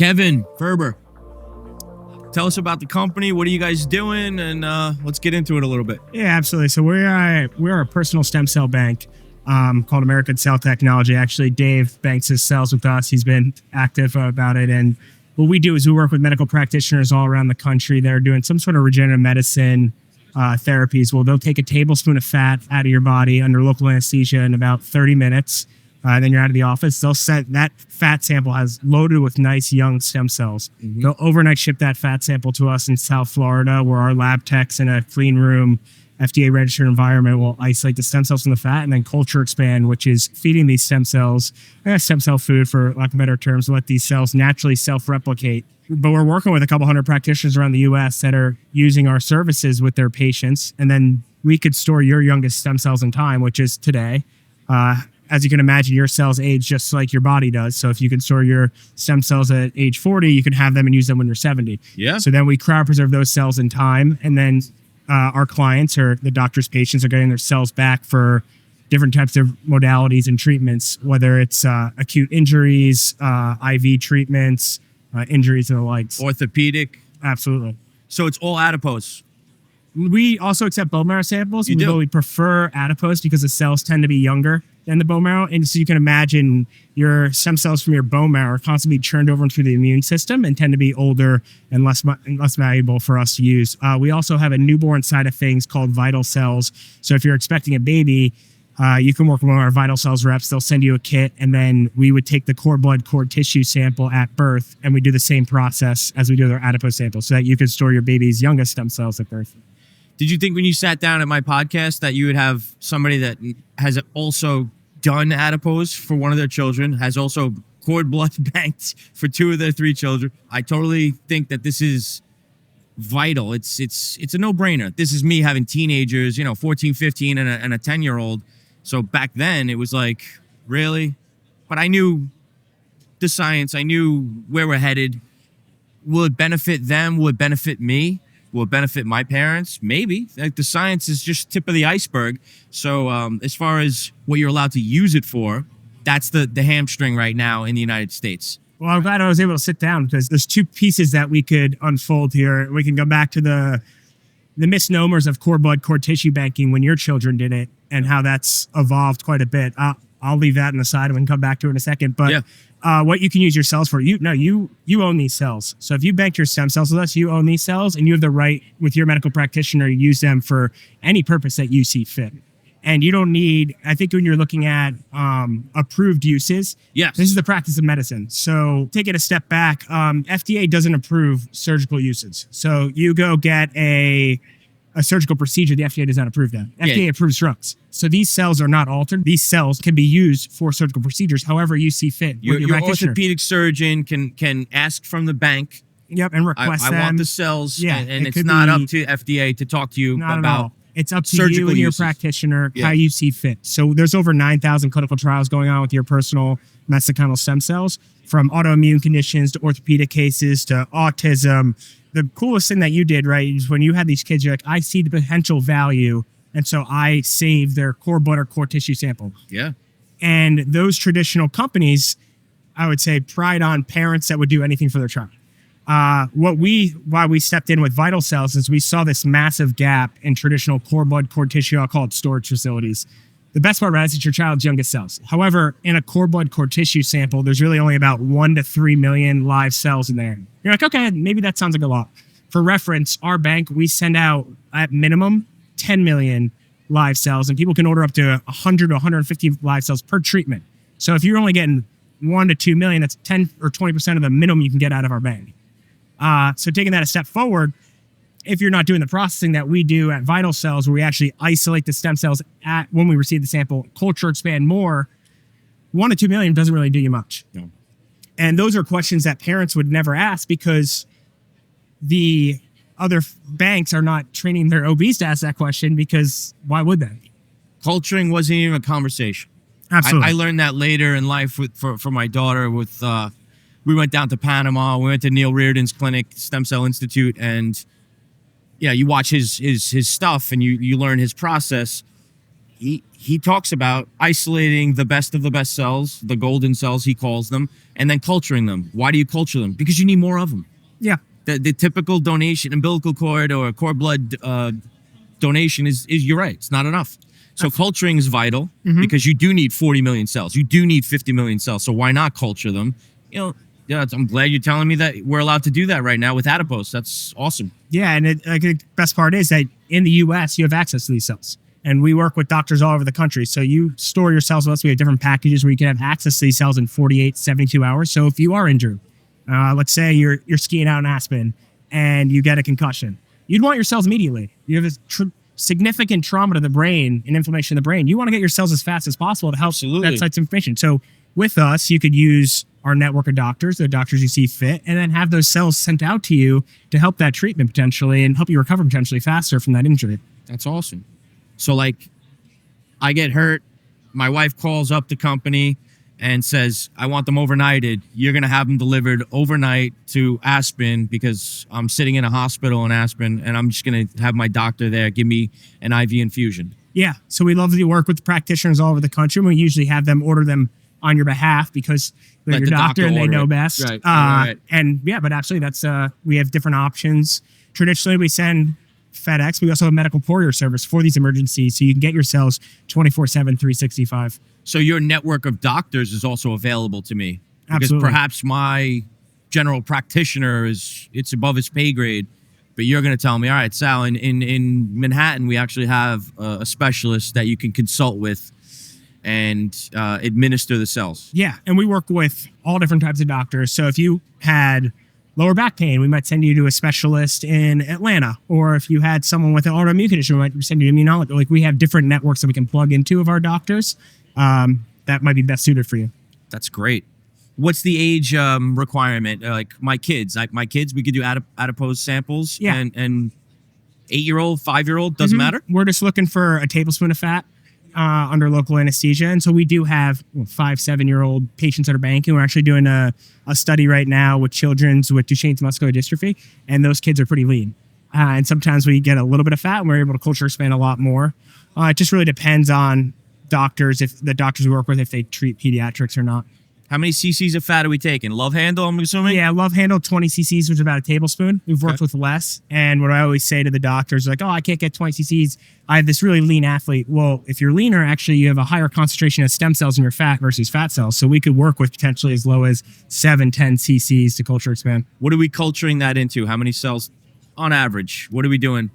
Kevin, Ferber, tell us about the company. What are you guys doing? And let's get into it a little bit. Yeah, absolutely. So we're a personal stem cell bank called American Cell Technology. Actually, Dave banks his cells with us. He's been active about it. And what we do is we work with medical practitioners all around the country that are doing some sort of regenerative medicine therapies. Well, they'll take a tablespoon of fat out of your body under local anesthesia in about 30 minutes. Then you're out of the office. They'll send that fat sample has loaded with nice young stem cells. Mm-hmm. They'll overnight ship that fat sample to us in South Florida, where our lab techs in a clean room, FDA registered environment will isolate the stem cells from the fat and then culture expand, which is feeding these stem cells, stem cell food for lack of better terms, to let these cells naturally self-replicate. But we're working with a couple hundred practitioners around the US that are using our services with their patients. And then we could store your youngest stem cells in time, which is today. As you can imagine, your cells age just like your body does. So if you can store your stem cells at age 40, you can have them and use them when you're 70. Yeah. So then we cryopreserve those cells in time. And then our clients or the doctor's patients are getting their cells back for different types of modalities and treatments, whether it's acute injuries, IV treatments, injuries and the likes. Orthopedic. Absolutely. So it's all adipose. We also accept bone marrow samples. You do? We prefer adipose because the cells tend to be younger than the bone marrow. And so you can imagine your stem cells from your bone marrow are constantly churned over into the immune system and tend to be older and less valuable for us to use. We also have a newborn side of things called vital cells. So if you're expecting a baby, you can work with one of our vital cells reps. They'll send you a kit, and then we would take the cord blood, cord tissue sample at birth, and we do the same process as we do with our adipose sample so that you can store your baby's youngest stem cells at birth. Did you think when you sat down at my podcast that you would have somebody that has also done adipose for one of their children, has also cord blood banked for two of their three children? I totally think that this is vital. It's a no-brainer. This is me having teenagers, 14, 15, and a 10-year-old. So back then it was like, really? But I knew the science. I knew where we're headed. Will it benefit them? Will it benefit me? Will it benefit my parents? Maybe. Like, the science is just tip of the iceberg. So as far as what you're allowed to use it for, that's the hamstring right now in the United States. Well, I'm glad I was able to sit down because there's two pieces that we could unfold here. We can go back to the misnomers of cord blood, cord tissue banking when your children did it and how that's evolved quite a bit. I'll leave that on the side and we can come back to it in a second. But yeah. What you can use your cells for, you own these cells. So if you bank your stem cells with us, you own these cells and you have the right with your medical practitioner to use them for any purpose that you see fit. And you don't need, I think when you're looking at approved uses, yes, this is the practice of medicine. So take it a step back. FDA doesn't approve surgical uses. So you go get a surgical procedure, the FDA does not approve that. FDA approves drugs. So these cells are not altered. These cells can be used for surgical procedures, however you see fit. Your orthopedic surgeon can ask from the bank. Yep, and request them. I want the cells, yeah, and it's not up to FDA to talk to you about. It's up to you and your practitioner how you see fit. So there's over 9,000 clinical trials going on with your personal mesenchymal stem cells, from autoimmune conditions to orthopedic cases to autism. The coolest thing that you did, right, is when you had these kids, you're like, I see the potential value, and so I saved their cord blood or cord tissue sample. Yeah. And those traditional companies, I would say, pride on parents that would do anything for their child. Why we stepped in with vital cells is we saw this massive gap in traditional cord blood, cord tissue, I'll call it storage facilities. The best part about it is it's your child's youngest cells. However, in a cord blood, cord tissue sample, there's really only about 1 to 3 million live cells in there. You're like, okay, maybe that sounds like a lot. For reference, our bank, we send out at minimum 10 million live cells, and people can order up to 100 to 150 live cells per treatment. So if you're only getting 1 to 2 million, that's 10 or 20% of the minimum you can get out of our bank. So taking that a step forward, if you're not doing the processing that we do at Vital Cells, where we actually isolate the stem cells when we receive the sample, culture expand more, 1 to 2 million doesn't really do you much. No. And those are questions that parents would never ask because the other banks are not training their OBs to ask that question, because why would they? Culturing wasn't even a conversation. Absolutely. I learned that later in life for my daughter with, we went down to Panama, we went to Neil Reardon's clinic, Stem Cell Institute, and you watch his stuff and you learn his process. He he talks about isolating the best of the best cells, the golden cells, he calls them, and then culturing them. Why do you culture them? Because you need more of them. Yeah. The typical donation, umbilical cord or cord blood donation is you're right. It's not enough. So culturing is vital because you do need 40 million cells. You do need 50 million cells. So why not culture them? Yeah, I'm glad you're telling me that we're allowed to do that right now with adipose. That's awesome. Yeah, and the best part is that in the U.S., you have access to these cells. And we work with doctors all over the country. So you store your cells with us. We have different packages where you can have access to these cells in 48, 72 hours. So if you are injured, let's say you're skiing out in Aspen and you get a concussion, you'd want your cells immediately. You have a significant trauma to the brain and inflammation of the brain. You want to get your cells as fast as possible to help that type of information. So with us, you could use our network of doctors, the doctors you see fit, and then have those cells sent out to you to help that treatment potentially and help you recover potentially faster from that injury. That's awesome. So like I get hurt, my wife calls up the company and says, I want them overnighted. You're going to have them delivered overnight to Aspen because I'm sitting in a hospital in Aspen and I'm just going to have my doctor there give me an IV infusion. Yeah. So we love to work with practitioners all over the country. We usually have them order them on your behalf because they're your doctor and they know best. Right. Right. And yeah, but actually that's, we have different options. Traditionally we send FedEx. We also have a medical courier service for these emergencies. So you can get your cells 24/7, 365. So your network of doctors is also available to me. Because Absolutely. perhaps my general practitioner it's above his pay grade, but you're going to tell me, all right, Sal, in Manhattan, we actually have a specialist that you can consult with and administer the cells. Yeah. And we work with all different types of doctors. So if you had lower back pain, we might send you to a specialist in Atlanta. Or if you had someone with an autoimmune condition, we might send you to immunology. Like we have different networks that we can plug into of our doctors that might be best suited for you. That's great. What's the age requirement? Like my kids, we could do adipose samples. Yeah. And 8-year-old, 5-year-old, doesn't matter. We're just looking for a tablespoon of fat under local anesthesia. And so we do have 5-7-year-old patients that are banking. We're actually doing a study right now with children with Duchenne's muscular dystrophy, and those kids are pretty lean. And sometimes we get a little bit of fat and we're able to culture expand a lot more. It just really depends on doctors, if the doctors we work with, if they treat pediatrics or not. How many cc's of fat are we taking? Love handle, I'm assuming? Yeah, love handle 20 cc's, which is about a tablespoon. We've worked with less. And what I always say to the doctors, like, oh, I can't get 20 cc's. I have this really lean athlete. Well, if you're leaner, actually, you have a higher concentration of stem cells in your fat versus fat cells. So we could work with potentially as low as 7, 10 cc's to culture expand. What are we culturing that into? How many cells on average? What are we doing?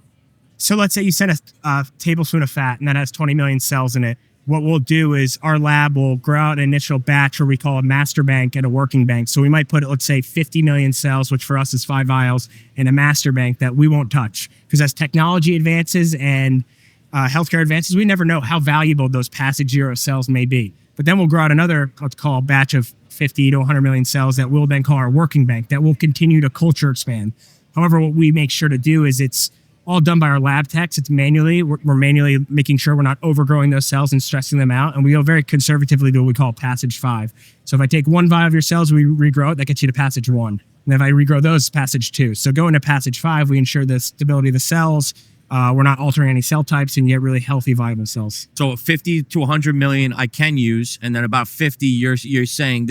So let's say you send a tablespoon of fat and that has 20 million cells in it. What we'll do is our lab will grow out an initial batch, or we call a master bank and a working bank. So we might put, let's say, 50 million cells, which for us is 5 vials, in a master bank that we won't touch. Because as technology advances and healthcare advances, we never know how valuable those passage zero cells may be. But then we'll grow out another, let's call, batch of 50 to 100 million cells that we'll then call our working bank that will continue to culture expand. However, what we make sure to do is it's all done by our lab techs. It's manually. We're manually making sure we're not overgrowing those cells and stressing them out. And we go very conservatively to what we call passage 5. So if I take 1 vial of your cells, we regrow it, that gets you to passage 1. And if I regrow those, passage 2. So going to passage 5, we ensure the stability of the cells. We're not altering any cell types, and you get really healthy, viable cells. So 50 to 100 million I can use, and then about 50, you're saying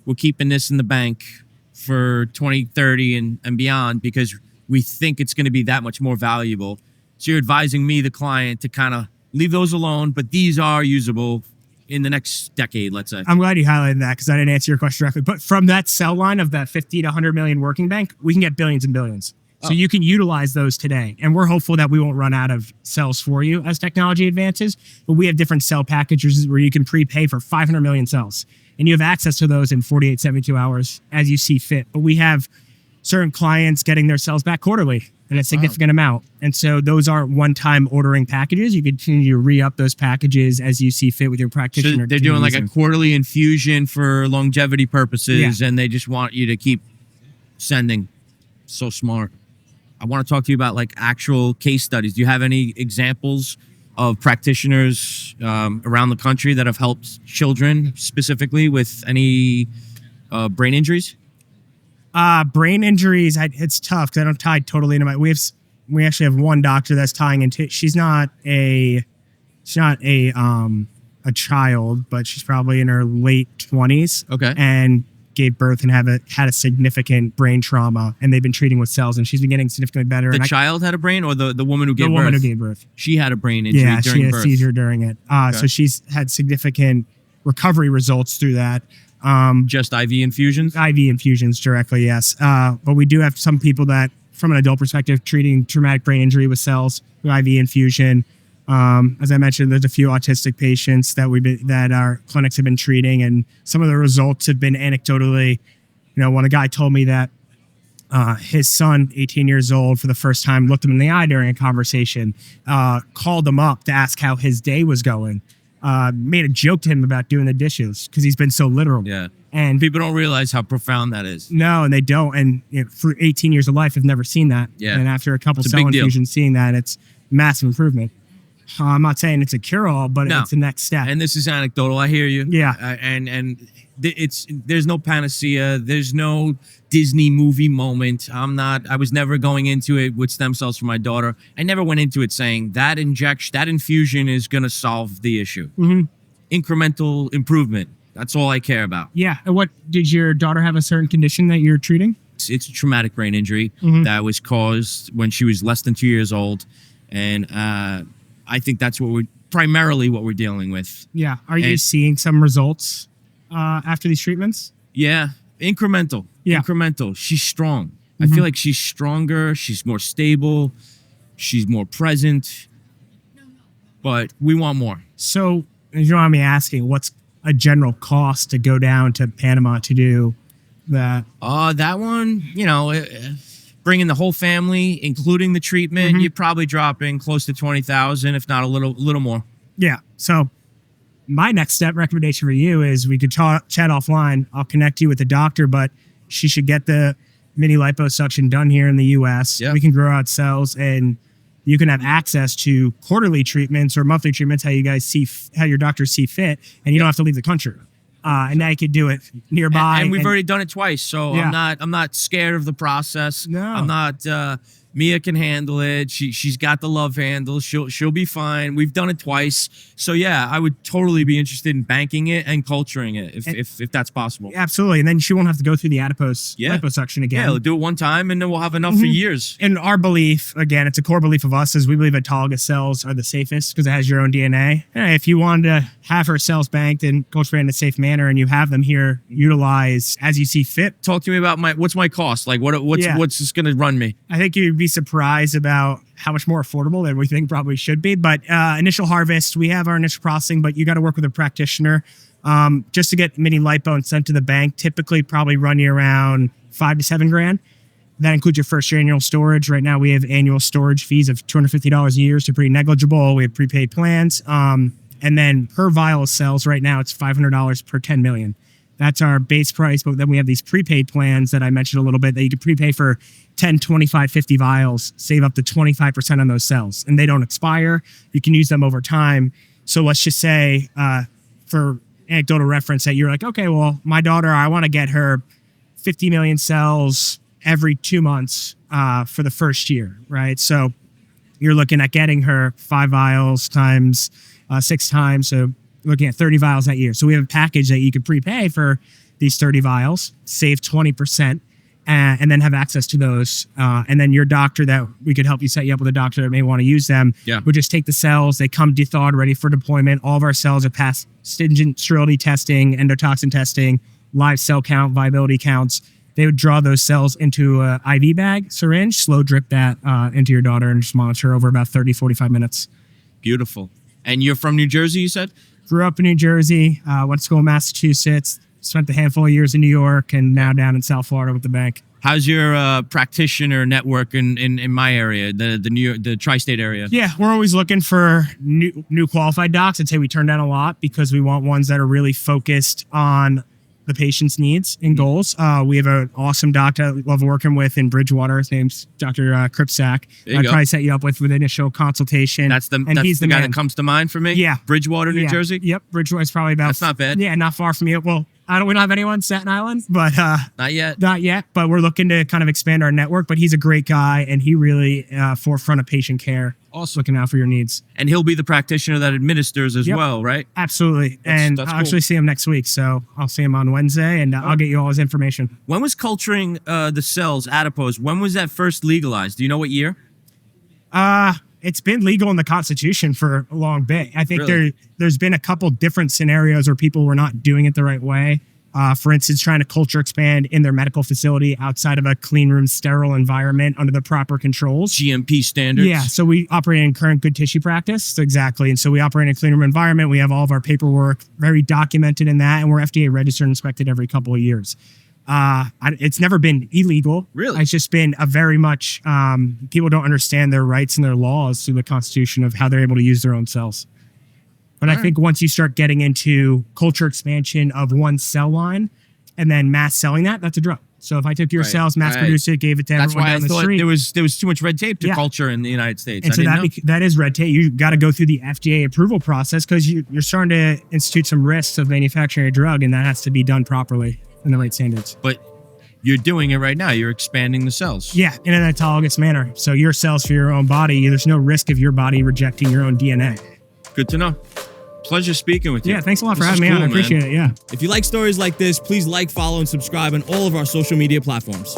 we're keeping this in the bank for 2030 and beyond because we think it's going to be that much more valuable. So you're advising me, the client, to kind of leave those alone, but these are usable in the next decade, let's say. I'm glad you highlighted that because I didn't answer your question directly. But from that cell line of that 50 to 100 million working bank, we can get billions and billions. So you can utilize those today. And we're hopeful that we won't run out of cells for you as technology advances. But we have different cell packages where you can prepay for 500 million cells. And you have access to those in 48, 72 hours as you see fit. But we have certain clients getting their cells back quarterly in a significant amount. And so those aren't one-time ordering packages. You continue to re-up those packages as you see fit with your practitioner. So they're doing like a quarterly infusion for longevity purposes, and they just want you to keep sending. So smart. I want to talk to you about like actual case studies. Do you have any examples of practitioners around the country that have helped children specifically with any brain injuries? Brain injuries, it's tough because I don't tie totally into we actually have one doctor that's tying into, she's not a She's not a child, but she's probably in her late 20s. Okay. And gave birth and had a significant brain trauma, and they've been treating with cells, and she's been getting significantly better. The child had a brain, or the woman who gave birth? The woman who gave birth. She had a brain injury during birth. Yeah, she had a seizure during it. So she's had significant recovery results through that. Just IV infusions? IV infusions directly, yes. But we do have some people that, from an adult perspective, treating traumatic brain injury with cells, with IV infusion. As I mentioned, there's a few autistic patients that our clinics have been treating, and some of the results have been anecdotally. When a guy told me that his son, 18 years old, for the first time, looked him in the eye during a conversation, called him up to ask how his day was going, made a joke to him about doing the dishes because he's been so literal. Yeah. And people don't realize how profound that is. No, and they don't. And for 18 years of life, I've never seen that. Yeah. And after a couple cell infusions, seeing that, it's massive improvement. I'm not saying it's a cure-all, but it's the next step. And this is anecdotal. I hear you. Yeah. There's no panacea. There's no Disney movie moment. I was never going into it with stem cells for my daughter. I never went into it saying that infusion is going to solve the issue. Mm-hmm. Incremental improvement. That's all I care about. Yeah. And what, did your daughter have a certain condition that you're treating? It's a traumatic brain injury that was caused when she was less than 2 years old. And, I think that's primarily what we're dealing with. Yeah. Are you seeing some results after these treatments? Yeah. Incremental. Yeah. Incremental. She's strong. I feel like she's stronger. She's more stable. She's more present. But we want more. So, if you don't mind me asking, what's a general cost to go down to Panama to do that? That one, bringing the whole family, including the treatment, you're probably dropping close to $20,000, if not a little more. Yeah. So my next step recommendation for you is we could chat offline. I'll connect you with the doctor, but she should get the mini liposuction done here in the U.S. Yep. We can grow out cells, and you can have access to quarterly treatments or monthly treatments, how your doctors see fit, and you don't have to leave the country. And now you could do it nearby. And we've already done it twice, so I'm not scared of the process. No. I'm not. Mia can handle it. She's got the love handle. She'll be fine. We've done it twice, so yeah, I would totally be interested in banking it and culturing it if that's possible. Absolutely, and then she won't have to go through the adipose liposuction again. Yeah, we'll do it one time, and then we'll have enough for years. And our belief, again, it's a core belief of us, is we believe autologous cells are the safest because it has your own DNA. If you wanted to have her cells banked and cultivated in a safe manner, and you have them here, utilize as you see fit. Talk to me about what's my cost? Like what's this going to run me? I think you'd be surprised about how much more affordable than we think probably should be. But initial harvest, we have our initial processing, but you got to work with a practitioner just to get mini lipo and sent to the bank. Typically, probably run you around $5,000 to $7,000. That includes your first year annual storage. Right now, we have annual storage fees of $250 a year, so pretty negligible. We have prepaid plans, and then per vial of cells right now, it's $500 per 10 million. That's our base price, but then we have these prepaid plans that I mentioned a little bit that you can prepay for 10, 25, 50 vials, save up to 25% on those cells, and they don't expire. You can use them over time. So let's just say, for anecdotal reference, that you're like, okay, well, my daughter, I want to get her 50 million cells every 2 months for the first year, right? So you're looking at getting her 5 vials times 6 times, so looking at 30 vials that year. So we have a package that you could prepay for these 30 vials, save 20%, and then have access to those. And then your doctor, that we could help you set you up with a doctor that may want to use them, would just take the cells. They come thawed, ready for deployment. All of our cells have passed stringent sterility testing, endotoxin testing, live cell count, viability counts. They would draw those cells into an IV bag, syringe, slow drip that into your daughter, and just monitor over about 30, 45 minutes. Beautiful. And you're from New Jersey, you said? Grew up in New Jersey, went to school in Massachusetts, spent a handful of years in New York, and now down in South Florida with the bank. How's your practitioner network in my area, the tri-state area? Yeah, we're always looking for new qualified docs. I'd say we turn down a lot because we want ones that are really focused on the patient's needs and goals. We have an awesome doctor I love working with in Bridgewater. His name's Dr. Kripsak. I'd probably set you up with initial consultation. That's the guy that comes to mind for me? Yeah. Bridgewater, New Jersey? Yep. Bridgewater's probably about... That's not bad. Yeah, not far from you. Well, We don't have anyone in Staten Island, but Not yet. not yet. But we're looking to kind of expand our network. But he's a great guy, and he really forefront of patient care, also looking out for your needs. And he'll be the practitioner that administers as well, right? Absolutely. And that's I'll cool. actually see him next week. So I'll see him on Wednesday, and I'll get you all his information. When was culturing the cells, adipose, when was that first legalized? Do you know what year? It's been legal in the Constitution for a long bit. I think Really? there's been a couple different scenarios where people were not doing it the right way. For instance, trying to culture expand in their medical facility outside of a clean room, sterile environment under the proper controls. GMP standards? Yeah, so we operate in current good tissue practice. Exactly. And so we operate in a clean room environment. We have all of our paperwork very documented in that, and we're FDA registered and inspected every couple of years. It's never been illegal. Really? It's just been a very much, people don't understand their rights and their laws through the Constitution of how they're able to use their own cells. But I think once you start getting into culture expansion of one cell line and then mass selling that, that's a drug. So if I took your cells, mass produced it, gave it to That's everyone why I down the thought street. there was too much red tape to culture in the United States. And I so didn't know. that is red tape. You got to go through the FDA approval process because you're starting to institute some risks of manufacturing a drug, and that has to be done properly in the right standards. But you're doing it right now. You're expanding the cells. Yeah, in an autologous manner. So your cells for your own body, there's no risk of your body rejecting your own DNA. Good to know. Pleasure speaking with you. Yeah, thanks a lot for This having is me on. cool, I appreciate man. it. Yeah. If you like stories like this, please like, follow, and subscribe on all of our social media platforms.